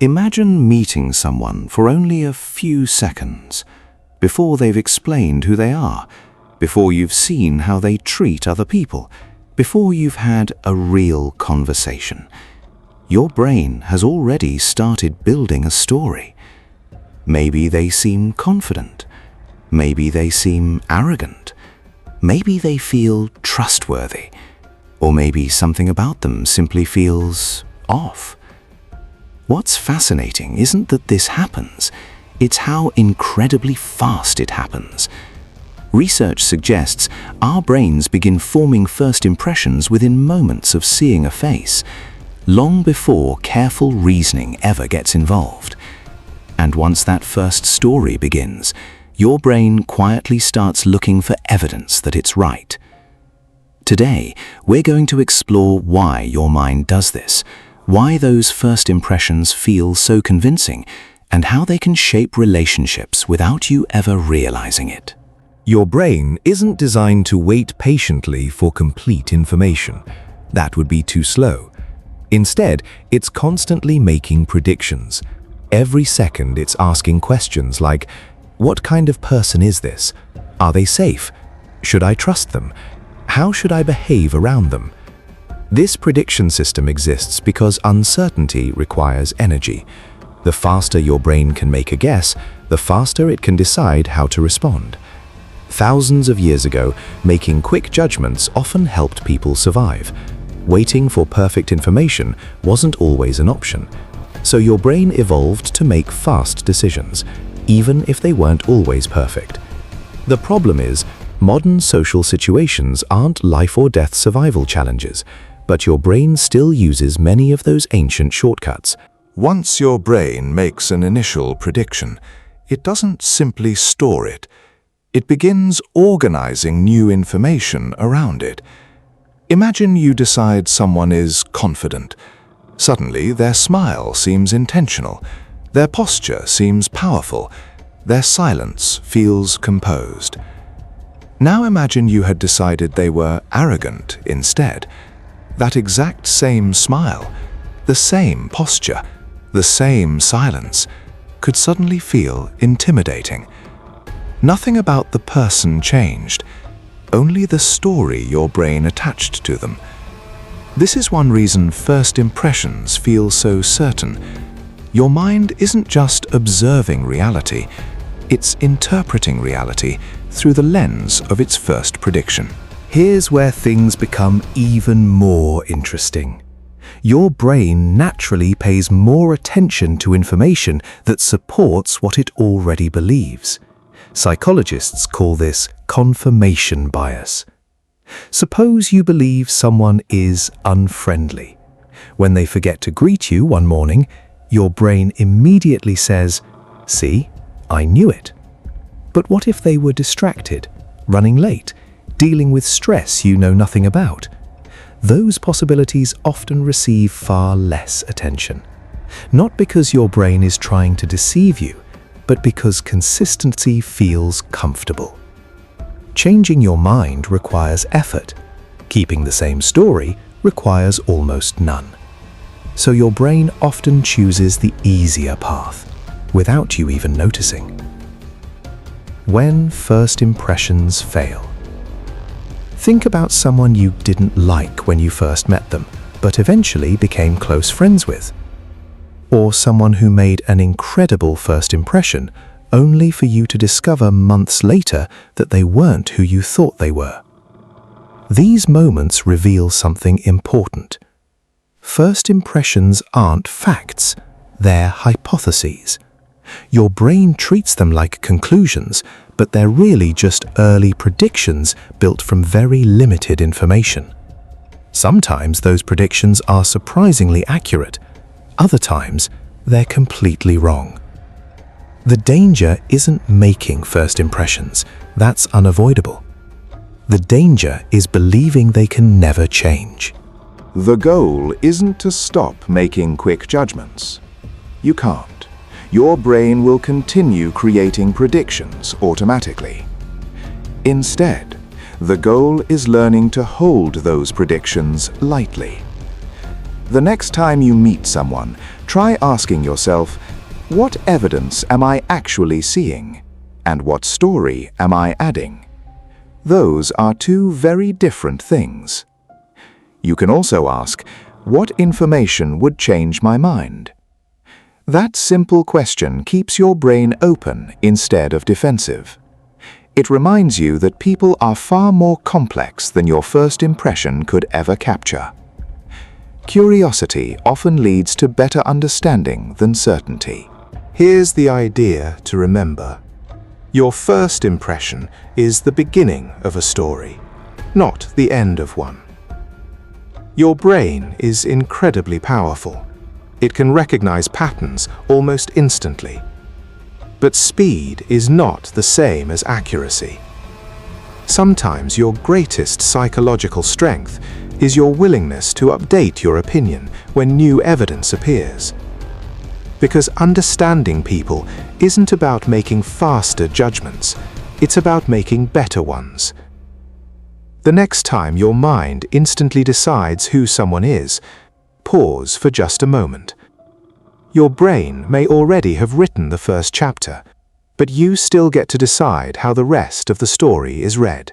Imagine meeting someone for only a few seconds, before they've explained who they are, before you've seen how they treat other people, before you've had a real conversation. Your brain has already started building a story. Maybe they seem confident. Maybe they seem arrogant. Maybe they feel trustworthy. Or maybe something about them simply feels off. What's fascinating isn't that this happens, it's how incredibly fast it happens. Research suggests our brains begin forming first impressions within moments of seeing a face, long before careful reasoning ever gets involved. And once that first story begins, your brain quietly starts looking for evidence that it's right. Today, we're going to explore why your mind does this, why those first impressions feel so convincing, and how they can shape relationships without you ever realizing it. Your brain isn't designed to wait patiently for complete information. That would be too slow. Instead, it's constantly making predictions. Every second it's asking questions like, what kind of person is this? Are they safe? Should I trust them? How should I behave around them? This prediction system exists because uncertainty requires energy. The faster your brain can make a guess, the faster it can decide how to respond. Thousands of years ago, making quick judgments often helped people survive. Waiting for perfect information wasn't always an option. So your brain evolved to make fast decisions, even if they weren't always perfect. The problem is, modern social situations aren't life or death survival challenges, but your brain still uses many of those ancient shortcuts. Once your brain makes an initial prediction, it doesn't simply store it. It begins organizing new information around it. Imagine you decide someone is confident. Suddenly, their smile seems intentional, their posture seems powerful, their silence feels composed. Now imagine you had decided they were arrogant instead. That exact same smile, the same posture, the same silence, could suddenly feel intimidating. Nothing about the person changed, only the story your brain attached to them. This is one reason first impressions feel so certain. Your mind isn't just observing reality, it's interpreting reality through the lens of its first prediction. Here's where things become even more interesting. Your brain naturally pays more attention to information that supports what it already believes. Psychologists call this confirmation bias. Suppose you believe someone is unfriendly. When they forget to greet you one morning, your brain immediately says, "See, I knew it." But what if they were distracted, running late, dealing with stress you know nothing about? Those possibilities often receive far less attention. Not because your brain is trying to deceive you, but because consistency feels comfortable. Changing your mind requires effort. Keeping the same story requires almost none. So your brain often chooses the easier path, without you even noticing. When first impressions fail. Think about someone you didn't like when you first met them, but eventually became close friends with. Or someone who made an incredible first impression, only for you to discover months later that they weren't who you thought they were. These moments reveal something important. First impressions aren't facts, they're hypotheses. Your brain treats them like conclusions, but they're really just early predictions built from very limited information. Sometimes those predictions are surprisingly accurate. Other times, they're completely wrong. The danger isn't making first impressions. That's unavoidable. The danger is believing they can never change. The goal isn't to stop making quick judgments. You can't. Your brain will continue creating predictions automatically. Instead, the goal is learning to hold those predictions lightly. The next time you meet someone, Try asking yourself, what evidence am I actually seeing? And what story am I adding? Those are two very different things. You can also ask, what information would change my mind? That simple question keeps your brain open instead of defensive. It reminds you that people are far more complex than your first impression could ever capture. Curiosity often leads to better understanding than certainty. Here's the idea to remember. Your first impression is the beginning of a story, not the end of one. Your brain is incredibly powerful. It can recognize patterns almost instantly. But speed is not the same as accuracy. Sometimes your greatest psychological strength is your willingness to update your opinion when new evidence appears. Because understanding people isn't about making faster judgments, it's about making better ones. The next time your mind instantly decides who someone is, pause for just a moment. Your brain may already have written the first chapter, but you still get to decide how the rest of the story is read.